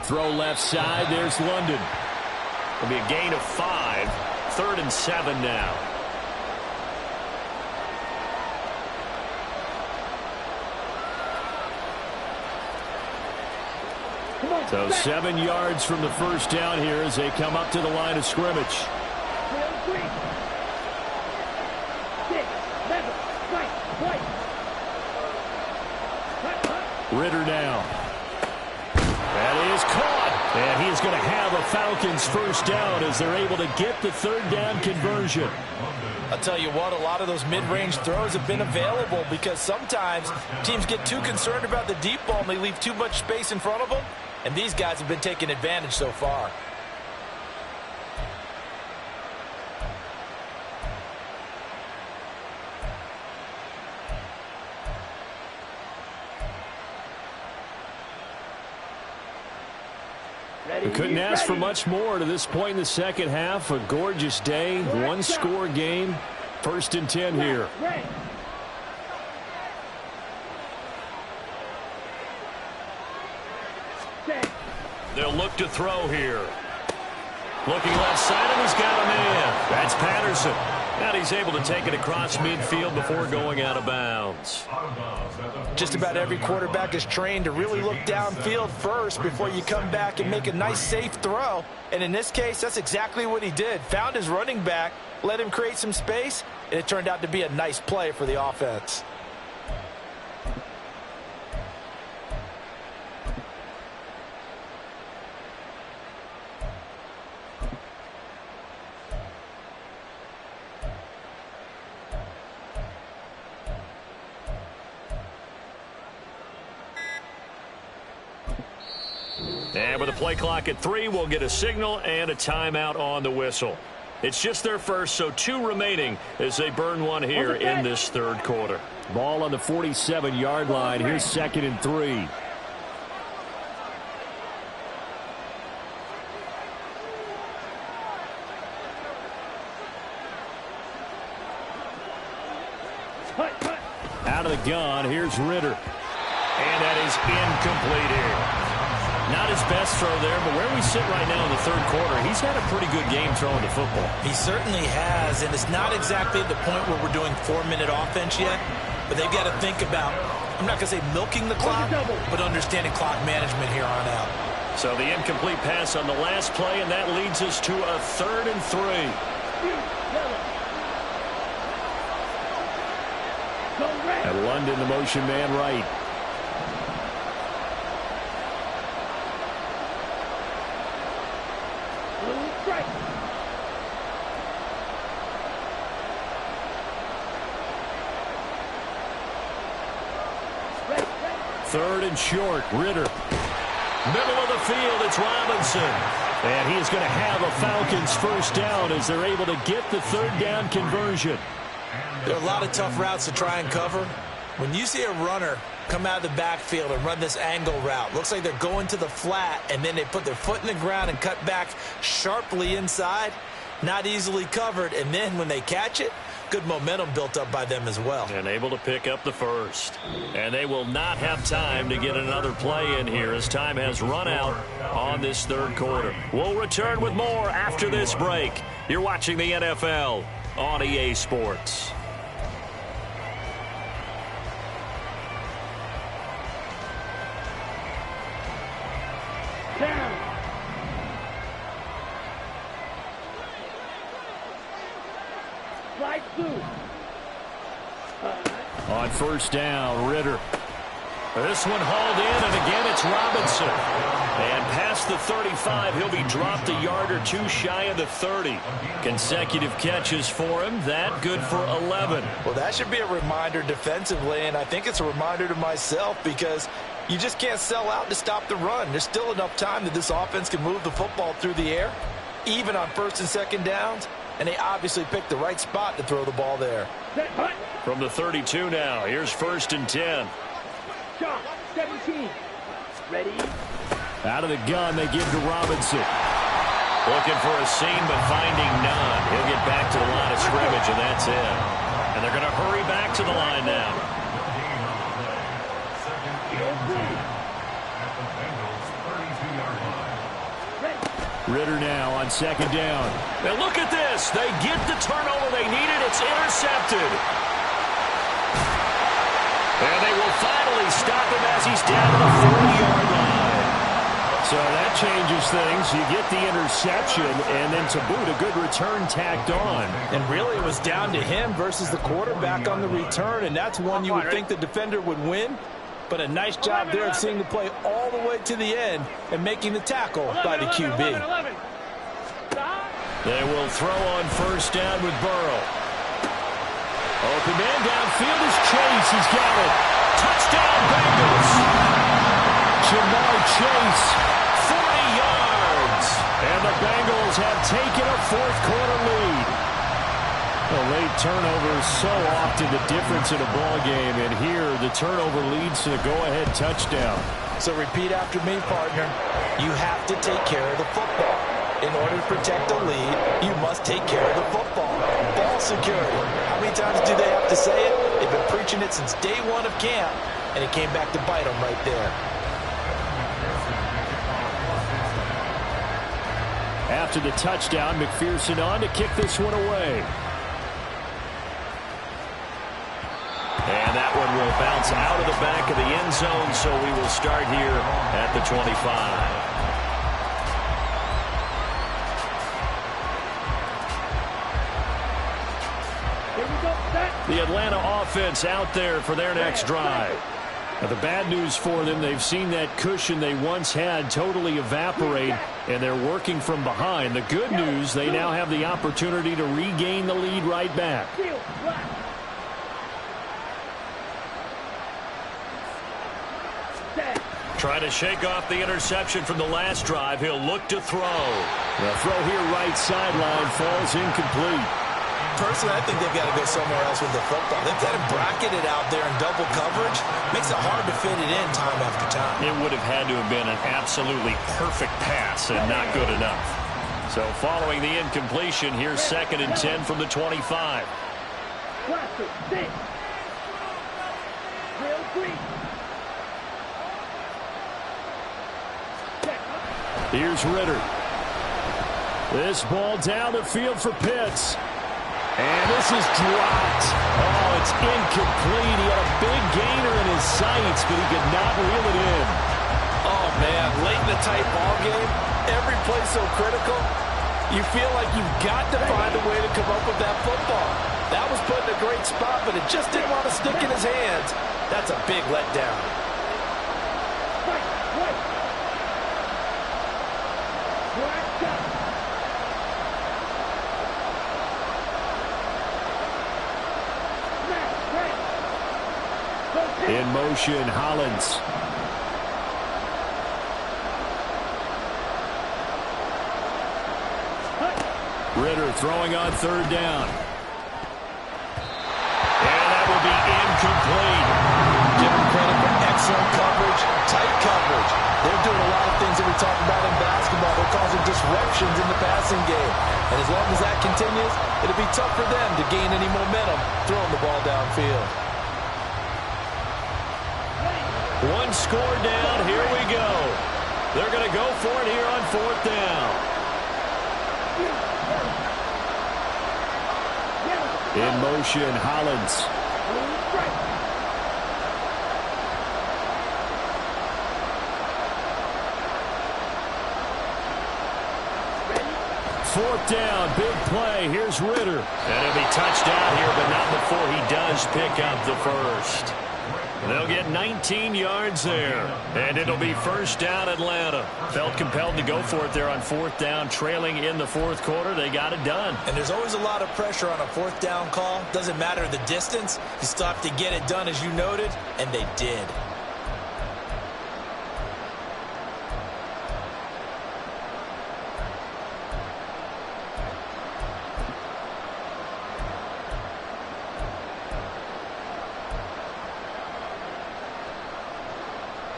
Throw left side. There's London. It'll be a gain of 5. 3rd and 7 now. So 7 yards from the first down here as they come up to the line of scrimmage. Ritter now. That is caught. And he is going to have a Falcons first down as they're able to get the 3rd down conversion. I'll tell you what, a lot of those mid-range throws have been available because sometimes teams get too concerned about the deep ball and they leave too much space in front of them. And these guys have been taking advantage so far. We couldn't ask for much more to this point in the second half. A gorgeous day, one-score game. 1st and 10 here. They'll look to throw here. Looking left side, and he's got a man. That's Patterson. And he's able to take it across midfield before going out of bounds. Just about every quarterback is trained to really look downfield first before you come back and make a nice, safe throw. And in this case, that's exactly what he did. Found his running back, let him create some space, and it turned out to be a nice play for the offense. And with a play clock at 3, we'll get a signal and a timeout on the whistle. It's just their first, so 2 remaining as they burn one here in this 3rd quarter. Ball on the 47-yard line. Here's 2nd and 3. Out of the gun, here's Ritter. And that is incomplete here. Not his best throw there, but where we sit right now in the 3rd quarter, he's had a pretty good game throwing the football. He certainly has, and it's not exactly at the point where we're doing 4-minute offense yet, but they've got to think about, I'm not going to say milking the clock, but understanding clock management here on out. So the incomplete pass on the last play, and that leads us to a 3rd and 3. And London, the motion man right. Third and short, Ritter. Middle of the field, it's Robinson. And he is going to have a Falcons first down as they're able to get the 3rd down conversion. There are a lot of tough routes to try and cover. When you see a runner come out of the backfield and run this angle route, looks like they're going to the flat, and then they put their foot in the ground and cut back sharply inside, not easily covered. And then when they catch it, good momentum built up by them as well. And able to pick up the first. And they will not have time to get another play in here as time has run out on this third quarter. We'll return with more after this break. You're watching the NFL on EA Sports. On first down, Ritter. This one hauled in, and again it's Robinson. And past the 35, he'll be dropped a yard or two shy of the 30. Consecutive catches for him. That good for 11. Well, that should be a reminder defensively, and I think it's a reminder to myself because you just can't sell out to stop the run. There's still enough time that this offense can move the football through the air, even on first and second downs, and they obviously picked the right spot to throw the ball there. From the 32 now, here's first and 10. John, 17. Ready? Out of the gun, they give to Robinson. Looking for a seam, but finding none. He'll get back to the line of scrimmage, and that's it. And they're going to hurry back to the line now. Ritter now on second down. And look at this. They get the turnover they needed. It's intercepted. And they will finally stop him as he's down to the 40-yard line. So that changes things. You get the interception, and then to boot, a good return tacked on. And really, it was down to him versus the quarterback on the return, and that's one you would think the defender would win. But a nice job there of seeing the play all the way to the end and making the tackle by the QB. They will throw on first down with Burrow. Open man downfield is Chase. He's got it. Touchdown, Bengals. Jamar Chase, 40 yards. And the Bengals have taken a fourth quarter lead. A late turnover is so often the difference in a ball game, and here the turnover leads to the go-ahead touchdown. So repeat after me, partner. You have to take care of the football. In order to protect the lead, you must take care of the football. Ball security. How many times do they have to say it? They've been preaching it since day one of camp, and it came back to bite them right there. After the touchdown, McPherson on to kick this one away. And that one will bounce out of the back of the end zone, so we will start here at the 25. The Atlanta offense out there for their next drive. Now, the bad news for them, they've seen that cushion they once had totally evaporate, and they're working from behind. The good news, they now have the opportunity to regain the lead right back. Trying to shake off the interception from the last drive. He'll look to throw. The throw here right sideline falls incomplete. Personally, I think they've got to go somewhere else with the football. They've got him bracketed out there in double coverage. Makes it hard to fit it in time after time. It would have had to have been an absolutely perfect pass and not good enough. So following the incompletion, here's second and 10 from the 25. Here's Ritter. This ball down the field for Pitts. And this is dropped. Oh, it's incomplete. He had a big gainer in his sights, but he could not reel it in. Oh, man, late in the tight ball game, every play so critical, you feel like you've got to find a way to come up with that football. That was put in a great spot, but it just didn't want to stick in his hands. That's a big letdown. In motion, Hollins. Ritter throwing on third down. And that will be incomplete. Give him credit for excellent coverage, tight coverage. They're doing a lot of things that we talk about in basketball. They're causing disruptions in the passing game. And as long as that continues, it'll be tough for them to gain any momentum throwing the ball downfield. One score down. Here we go. They're going to go for it here on 4th down. In motion, Hollins. Fourth down, big play. Here's Ritter. And he'll be touched out here, but not before he does pick up the first. They'll get 19 yards there. And it'll be first down, Atlanta. Felt compelled to go for it there on 4th down, trailing in the 4th quarter. They got it done. And there's always a lot of pressure on a 4th down call. Doesn't matter the distance. You still have to get it done, as you noted, and they did.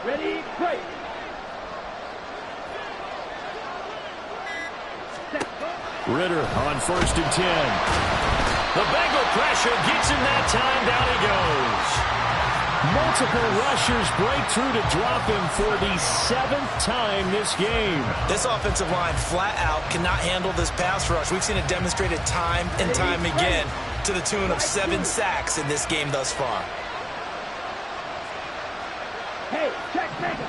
Ready, break. Ritter on 1st and 10. The Bengal pressure gets him that time. Down he goes. Multiple rushers break through to drop him for the 7th time this game. This offensive line flat out cannot handle this pass rush. We've seen it demonstrated time and time again to the tune of 7 sacks in this game thus far. Hey, check Mega.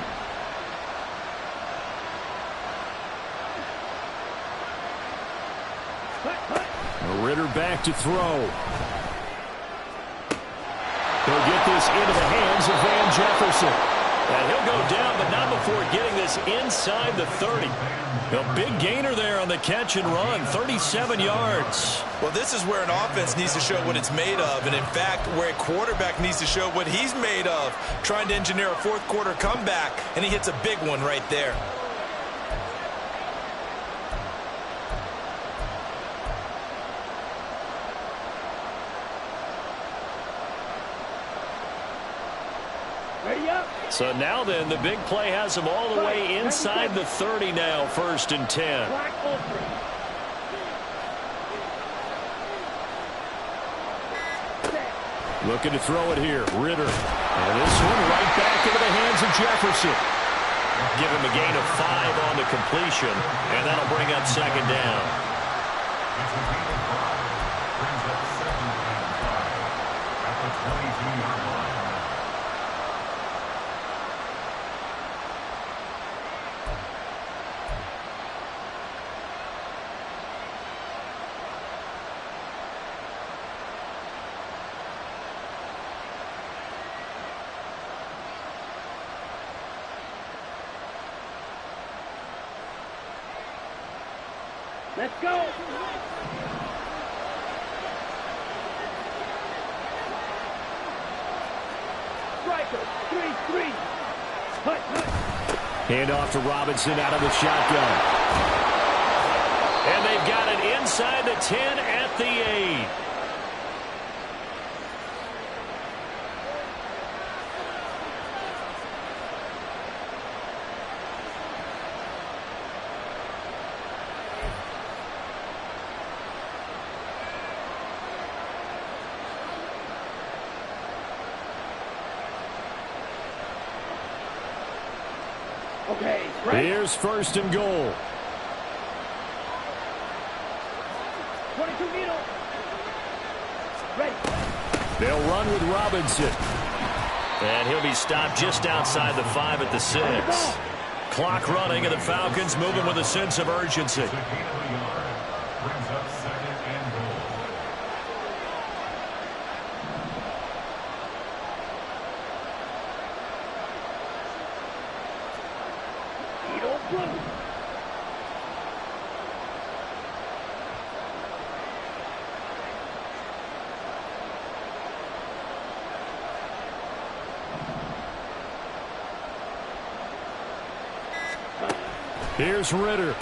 Ritter back to throw. He'll get this into the hands of Van Jefferson. And he'll go down, but not before getting this inside the 30. A big gainer there on the catch and run, 37 yards. Well, this is where an offense needs to show what it's made of, and in fact, where a quarterback needs to show what he's made of, trying to engineer a 4th quarter comeback, and he hits a big one right there. Ready up. So now then, the big play has him all the way inside the 30 now, 1st and 10. Black open. Looking to throw it here, Ritter. And this one right back into the hands of Jefferson. Give him a gain of 5 on the completion, and that'll bring up 2nd down. Brings up 2nd and 5 at the 22-yard line. Let's go. Striker, 3-3. Hut, hut. Hand off to Robinson out of the shotgun. And they've got it inside the 10 at the 8. Okay, right. Here's 1st and goal. 22 meter. Ready. They'll run with Robinson. And he'll be stopped just outside the 5 at the 6. Clock running, and the Falcons moving with a sense of urgency. To gain of a yard. Brings up 2nd and goal. Blue. Here's Ritter.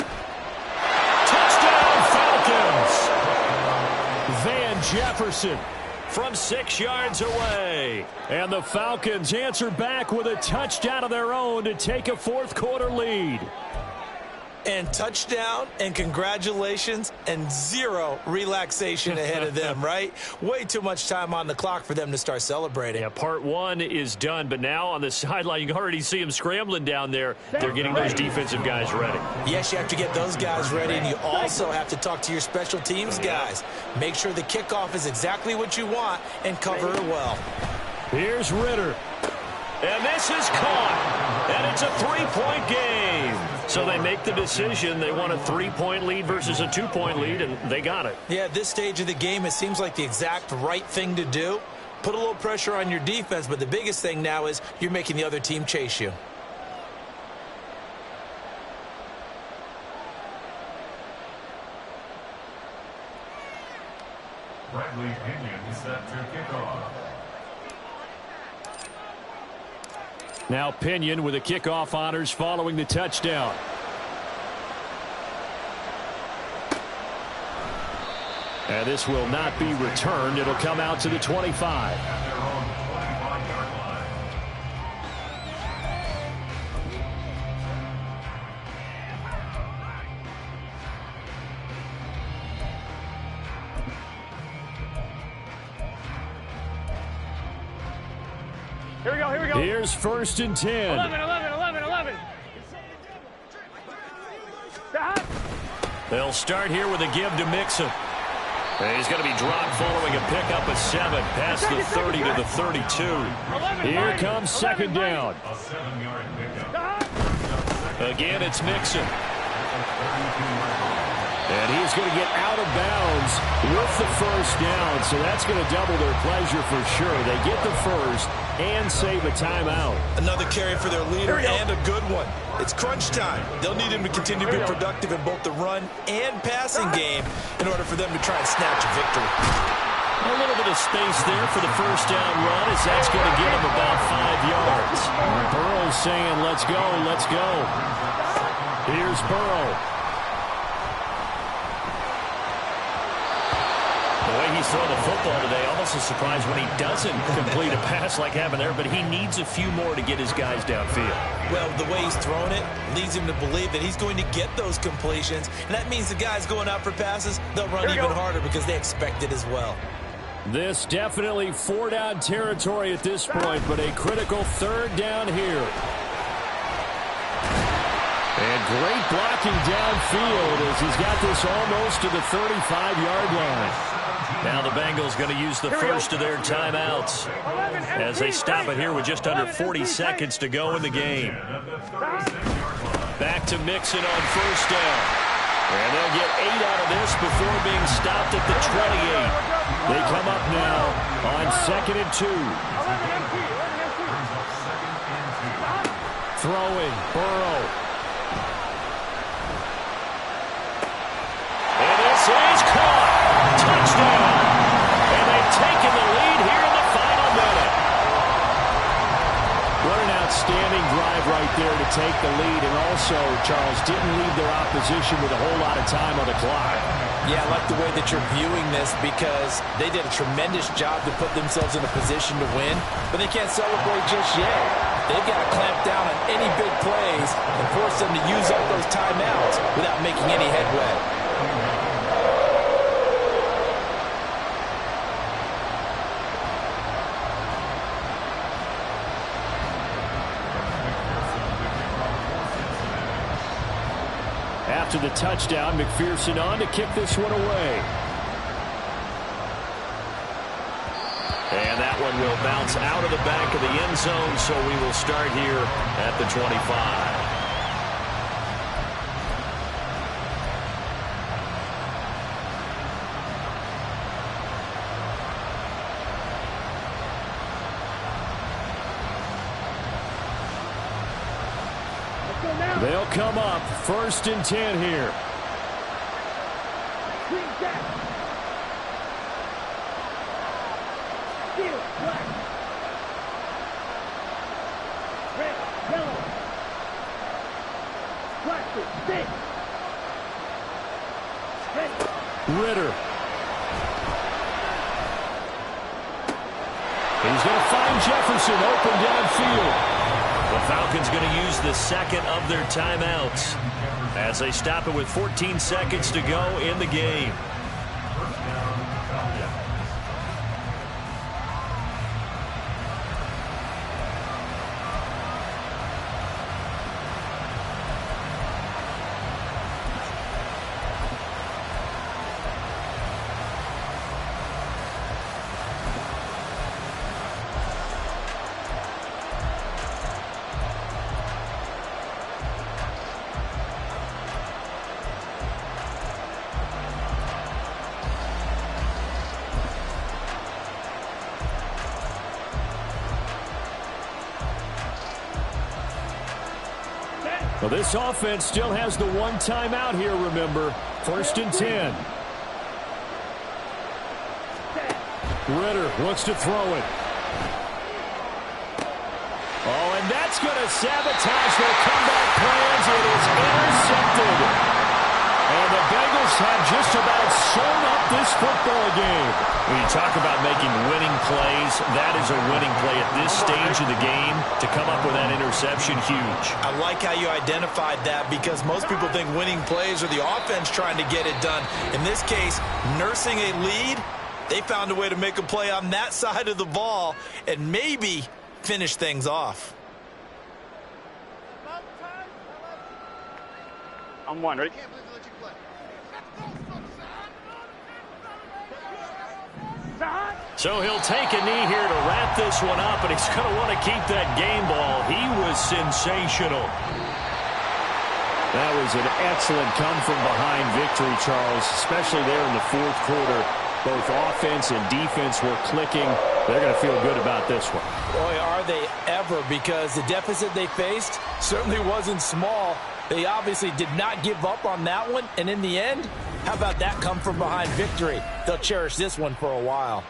Touchdown, Falcons! Van Jefferson from 6 yards away. And the Falcons answer back with a touchdown of their own to take a fourth-quarter lead. And touchdown, and congratulations, and zero relaxation ahead of them, right? Way too much time on the clock for them to start celebrating. Yeah, part one is done, but now on the sideline, you can already see them scrambling down there. They're getting those defensive guys ready. Yes, you have to get those guys ready, and you also have to talk to your special teams guys. Make sure the kickoff is exactly what you want and cover it well. Here's Ritter. And this is caught. And it's a three-point game. So they make the decision. They want a three-point lead versus a two-point lead, and they got it. Yeah, at this stage of the game, it seems like the exact right thing to do. Put a little pressure on your defense, but the biggest thing now is you're making the other team chase you. Bradley Pinion set to kick off. Now Pinion with the kickoff honors following the touchdown. And this will not be returned. It'll come out to the 25. At their own 25-yard line. Here we go, here we go. Here's 1st and 10. 11, 11, 11, 11. They'll start here with a give to Mixon. And he's going to be dropped following a pickup of 7 past the 30 to the 32. Here comes 2nd down. A 7-yard pickup. Again, it's Mixon. And he's going to get out of bounds with the 1st down, so that's going to double their pleasure for sure. They get the 1st and save a timeout. Another carry for their leader and a good one. It's crunch time. They'll need him to continue to be productive in both the run and passing game in order for them to try and snatch a victory. A little bit of space there for the 1st down run as that's going to get him about 5 yards. Burrow's saying, let's go, let's go. Here's Burrow. The way he's throwing the football today, almost a surprise when he doesn't complete a pass like having there, but he needs a few more to get his guys downfield. Well, the way he's thrown it leads him to believe that he's going to get those completions, and that means the guys going out for passes, they'll run even harder because they expect it as well. This definitely 4-down territory at this point, but a critical 3rd down here. And great blocking downfield as he's got this almost to the 35-yard line. Now the Bengals going to use the first of their timeouts as they stop it here with just under 40 seconds to go in the game. Back to Mixon on 1st down. And they'll get 8 out of this before being stopped at the 28. They come up now on 2nd and 2. Throwing, Burrow. And this is caught. Touchdown. And they've taken the lead here in the final minute. What an outstanding drive right there to take the lead. And also, Charles, didn't leave their opposition with a whole lot of time on the clock. Yeah, I like the way that you're viewing this because they did a tremendous job to put themselves in a position to win, but they can't celebrate just yet. They've got to clamp down on any big plays and force them to use up those timeouts without making any headway. After the touchdown, McPherson on to kick this one away. And that one will bounce out of the back of the end zone, so we will start here at the 25. They'll come up 1st and 10 here. Green jack. Steel, black. Red, yellow. Plastic, stick. Red. Ritter. He's going to find Jefferson open downfield. The Falcons going to use the second of their timeouts as they stop it with 14 seconds to go in the game. Well, this offense still has the one timeout here, remember. 1st and 10. Ridder wants to throw it. Oh, and that's going to sabotage their comeback plans. It is intercepted. And the Bengals have just about sewn up this football game. When you talk about making winning plays, that is a winning play at this stage of the game. To come up with that interception, huge. I like how you identified that because most people think winning plays are the offense trying to get it done. In this case, nursing a lead, they found a way to make a play on that side of the ball and maybe finish things off. I'm one, ready? So he'll take a knee here to wrap this one up, and he's going to want to keep that game ball. He was sensational. That was an excellent come-from-behind victory, Charles, especially there in the 4th quarter. Both offense and defense were clicking. They're going to feel good about this one. Boy, are they ever, because the deficit they faced certainly wasn't small. They obviously did not give up on that one, and in the end, how about that come-from-behind victory? They'll cherish this one for a while.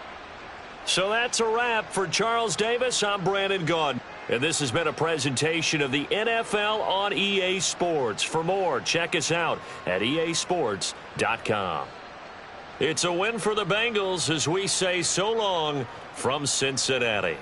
So that's a wrap for Charles Davis. I'm Brandon Gaudin. And this has been a presentation of the NFL on EA Sports. For more, check us out at easports.com. It's a win for the Bengals as we say so long from Cincinnati.